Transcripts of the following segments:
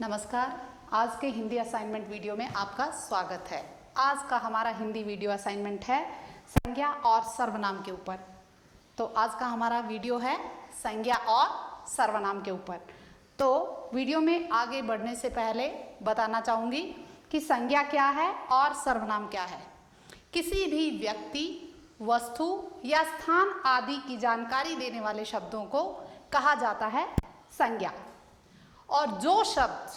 नमस्कार। आज के हिंदी असाइनमेंट वीडियो में आपका स्वागत है। आज का हमारा हिंदी वीडियो असाइनमेंट है संज्ञा और सर्वनाम के ऊपर। तो आज का हमारा वीडियो है संज्ञा और सर्वनाम के ऊपर। तो वीडियो में आगे बढ़ने से पहले बताना चाहूँगी कि संज्ञा क्या है और सर्वनाम क्या है। किसी भी व्यक्ति, वस्तु या स्थान आदि की जानकारी देने वाले शब्दों को कहा जाता है संज्ञा। और जो शब्द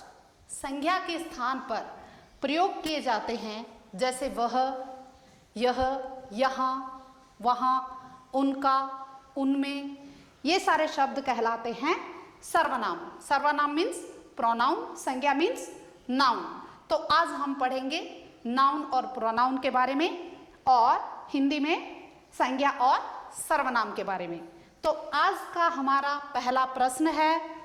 संज्ञा के स्थान पर प्रयोग किए जाते हैं, जैसे वह, यह, यहाँ, वहाँ, उनका, उनमें, ये सारे शब्द कहलाते हैं सर्वनाम। सर्वनाम मीन्स प्रोनाउन, संज्ञा मीन्स नाउन। तो आज हम पढ़ेंगे नाउन और प्रोनाउन के बारे में और हिंदी में संज्ञा और सर्वनाम के बारे में। तो आज का हमारा पहला प्रश्न है,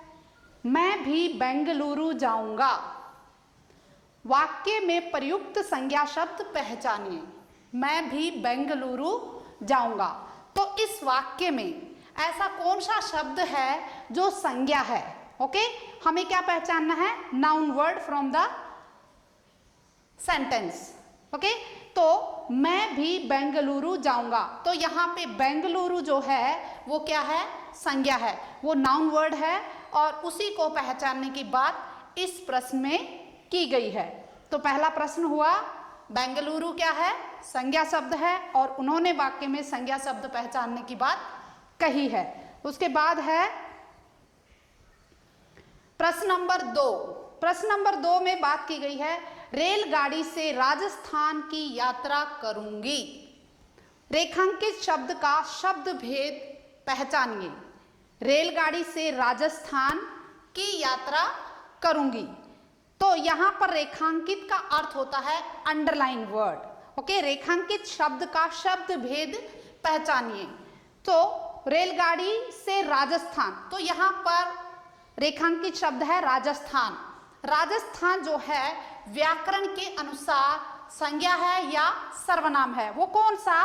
मैं भी बेंगलुरु जाऊंगा। वाक्य में प्रयुक्त संज्ञा शब्द पहचानिए। मैं भी बेंगलुरु जाऊंगा। तो इस वाक्य में ऐसा कौन सा शब्द है जो संज्ञा है? ओके, हमें क्या पहचानना है? Noun word from the sentence. Okay, तो मैं भी बेंगलुरु जाऊंगा। तो यहाँ पे बेंगलुरु जो है वो क्या है? संज्ञा है, वो नाउन वर्ड है और उसी को पहचानने की बात इस प्रश्न में की गई है। तो पहला प्रश्न हुआ, बेंगलुरु क्या है? संज्ञा शब्द है और उन्होंने वाक्य में संज्ञा शब्द पहचानने की बात कही है। उसके बाद है प्रश्न नंबर 2। प्रश्न नंबर 2 में बात की गई है, रेलगाड़ी से राजस्थान की यात्रा करूंगी। रेखांकित शब्द का शब्द भेद पहचानिए। रेलगाड़ी से राजस्थान की यात्रा करूंगी। तो यहां पर रेखांकित का अर्थ होता है अंडरलाइन वर्ड। ओके, रेखांकित शब्द का शब्द भेद पहचानिए। तो रेलगाड़ी से राजस्थान, तो यहां पर रेखांकित शब्द है राजस्थान। राजस्थान जो है व्याकरण के अनुसार संज्ञा है या सर्वनाम है? वो कौन सा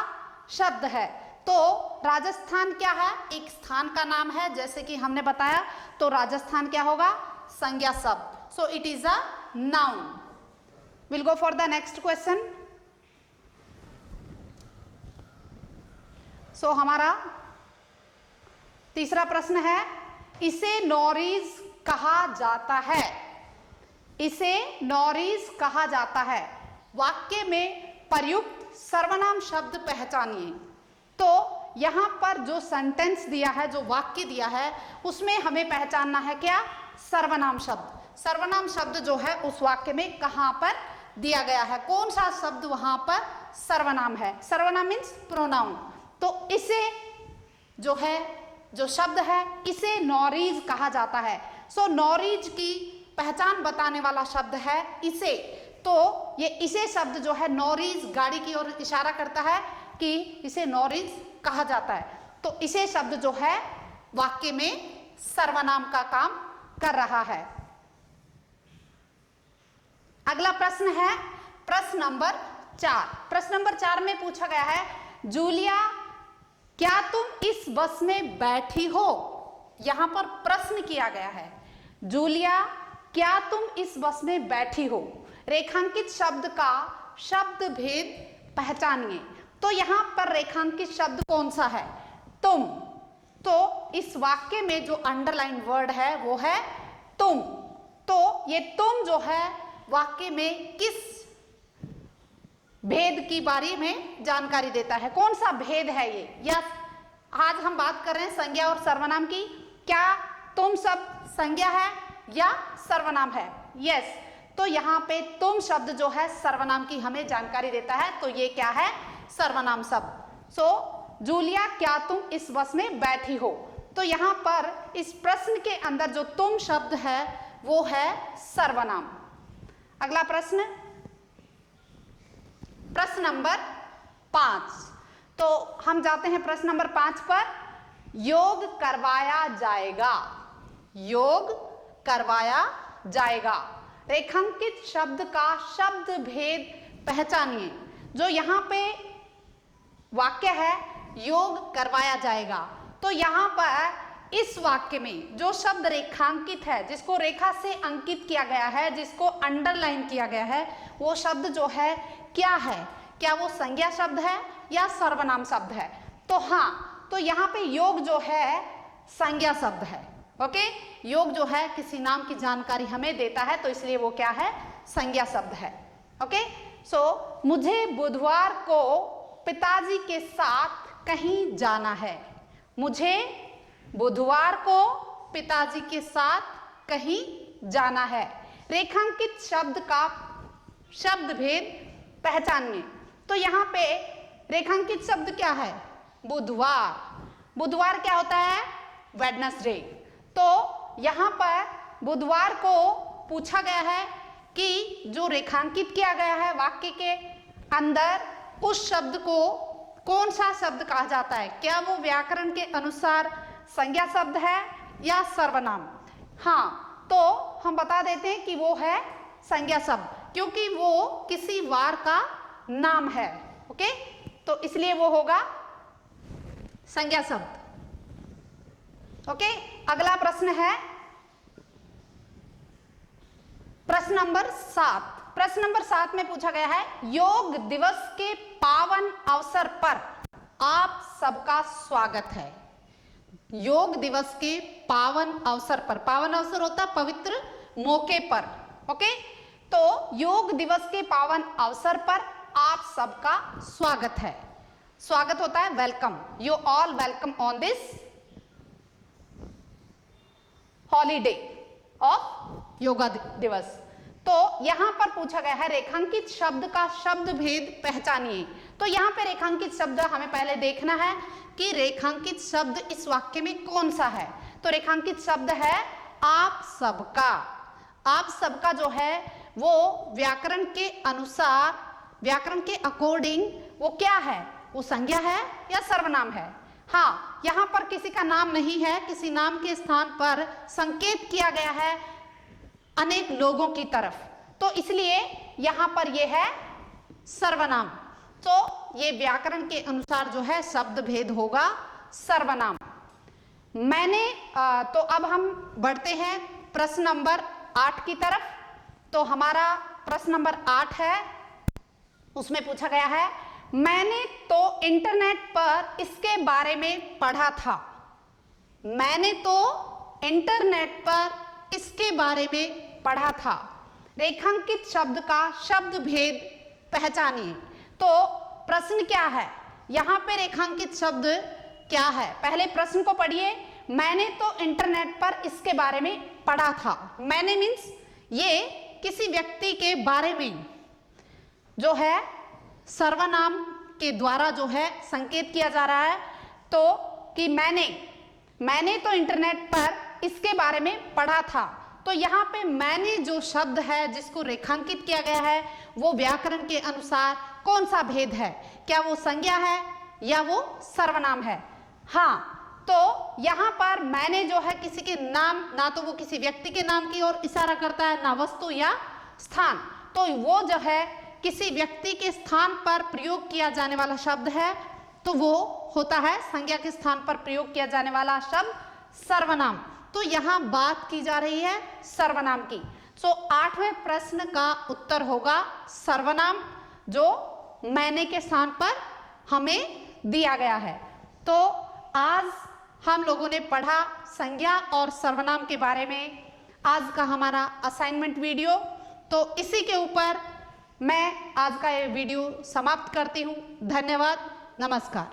शब्द है? तो राजस्थान क्या है? एक स्थान का नाम है, जैसे कि हमने बताया। तो राजस्थान क्या होगा? संज्ञा शब्द। So it is a noun. Will go for the next question. So हमारा तीसरा प्रश्न है, इसे नॉरीज कहा जाता है। इसे नॉरीज कहा जाता है। वाक्य में प्रयुक्त सर्वनाम शब्द पहचानिए। तो यहां पर जो सेंटेंस दिया है, जो वाक्य दिया है, उसमें हमें पहचानना है क्या? सर्वनाम शब्द। सर्वनाम शब्द जो है उस वाक्य में कहां पर दिया गया है? कौन सा शब्द वहां पर सर्वनाम है? सर्वनाम मीन्स प्रोनाउन। तो इसे जो है, जो शब्द है, इसे नॉरीज कहा जाता है। सो नॉरीज की पहचान बताने वाला शब्द है इसे। तो ये इसे शब्द जो है नॉरीज, गाड़ी की ओर इशारा करता है कि इसे नॉरीज कहा जाता है। तो इसे शब्द जो है वाक्य में सर्वनाम का काम कर रहा है। अगला प्रश्न है प्रश्न नंबर 4। प्रश्न नंबर 4 में पूछा गया है, जूलिया क्या तुम इस बस में बैठी हो? यहां पर प्रश्न किया गया है, जूलिया क्या तुम इस बस में बैठी हो? रेखांकित शब्द का शब्द भेद पहचानिए। तो यहां पर रेखांकित शब्द कौन सा है? तुम। तो इस वाक्य में जो अंडरलाइन वर्ड है वो है तुम। तो ये तुम जो है वाक्य में किस भेद की बारे में जानकारी देता है? कौन सा भेद है ये? यस, आज हम बात कर रहे हैं संज्ञा और सर्वनाम की। क्या तुम शब्द संज्ञा है या सर्वनाम है? यस, तो यहाँ पे तुम शब्द जो है सर्वनाम की हमें जानकारी देता है। तो ये क्या है? सर्वनाम शब्द। सो जूलिया क्या तुम इस बस में बैठी हो? तो यहाँ पर इस प्रश्न के अंदर जो तुम शब्द है वो है सर्वनाम। अगला प्रश्न, प्रश्न नंबर 5। तो हम जाते हैं प्रश्न नंबर 5 पर। योग करवाया जाएगा। योग करवाया जाएगा। रेखांकित शब्द का शब्द भेद पहचानिए। जो यहाँ पे वाक्य है योग करवाया जाएगा, तो यहाँ पर इस वाक्य में जो शब्द रेखांकित है, जिसको रेखा से अंकित किया गया है, जिसको अंडरलाइन किया गया है, वो शब्द जो है क्या है? क्या वो संज्ञा शब्द है या सर्वनाम शब्द है? तो हाँ, तो यहाँ पे योग जो है संज्ञा शब्द है। ओके, योग जो है किसी नाम की जानकारी हमें देता है, तो इसलिए वो क्या है? संज्ञा शब्द है। ओके, सो मुझे बुधवार को पिताजी के साथ कहीं जाना है। मुझे बुधवार को पिताजी के साथ कहीं जाना है। रेखांकित शब्द का शब्द भेद पहचानिए। तो यहाँ पे रेखांकित शब्द क्या है? बुधवार। बुधवार क्या होता है? वेडनेसडे। तो यहाँ पर बुधवार को पूछा गया है कि जो रेखांकित किया गया है वाक्य के अंदर, उस शब्द को कौन सा शब्द कहा जाता है? क्या वो व्याकरण के अनुसार संज्ञा शब्द है या सर्वनाम? हाँ, तो हम बता देते हैं कि वो है संज्ञा शब्द, क्योंकि वो किसी वार का नाम है। ओके, तो इसलिए वो होगा संज्ञा शब्द। ओके, अगला प्रश्न है प्रश्न नंबर 7। प्रश्न नंबर 7 में पूछा गया है, योग दिवस के पावन अवसर पर आप सबका स्वागत है। योग दिवस के पावन अवसर पर, पावन अवसर होता है पवित्र मौके पर। ओके, तो योग दिवस के पावन अवसर पर आप सबका स्वागत है। स्वागत होता है welcome, you all welcome on this holiday of yoga दिवस। तो यहां पर पूछा गया है रेखांकित शब्द का शब्द भेद पहचानिए। तो यहाँ पे रेखांकित शब्द हमें पहले देखना है कि रेखांकित शब्द इस वाक्य में कौन सा है। तो रेखांकित शब्द है आप सबका। आप सबका जो है वो व्याकरण के अनुसार, व्याकरण के अकॉर्डिंग वो क्या है? वो संज्ञा है या सर्वनाम है? हाँ, यहाँ पर किसी का नाम नहीं है, किसी नाम के स्थान पर संकेत किया गया है अनेक लोगों की तरफ, तो इसलिए यहाँ पर ये है सर्वनाम। तो ये व्याकरण के अनुसार जो है शब्द भेद होगा सर्वनाम। मैंने तो अब हम बढ़ते हैं प्रश्न नंबर 8 की तरफ। तो हमारा प्रश्न नंबर 8 है, उसमें पूछा गया है, मैंने तो इंटरनेट पर इसके बारे में पढ़ा था। मैंने तो इंटरनेट पर इसके बारे में पढ़ा था। रेखांकित शब्द का शब्द भेद पहचानिए। तो प्रश्न क्या है? यहाँ पे रेखांकित शब्द क्या है? पहले प्रश्न को पढ़िए। मैंने तो इंटरनेट पर इसके बारे में पढ़ा था। मैंने मीन्स ये किसी व्यक्ति के बारे में जो है सर्वनाम के द्वारा जो है संकेत किया जा रहा है। तो कि मैंने तो इंटरनेट पर इसके बारे में पढ़ा था। तो यहाँ पे मैंने जो शब्द है जिसको रेखांकित किया गया है वो व्याकरण के अनुसार कौन सा भेद है? क्या वो संज्ञा है या वो सर्वनाम है? हाँ, तो यहाँ पर मैंने जो है किसी के नाम, ना तो वो किसी व्यक्ति के नाम की ओर इशारा करता है, ना वस्तु या स्थान। तो वो जो है किसी व्यक्ति के स्थान पर प्रयोग किया जाने वाला शब्द है, तो वो होता है संज्ञा के स्थान पर प्रयोग किया जाने वाला शब्द सर्वनाम। तो यहाँ बात की जा रही है सर्वनाम की। सो 8वें प्रश्न का उत्तर होगा सर्वनाम, जो मैंने के स्थान पर हमें दिया गया है। तो आज हम लोगों ने पढ़ा संज्ञा और सर्वनाम के बारे में, आज का हमारा असाइनमेंट वीडियो। तो इसी के ऊपर मैं आज का ये वीडियो समाप्त करती हूँ। धन्यवाद, नमस्कार।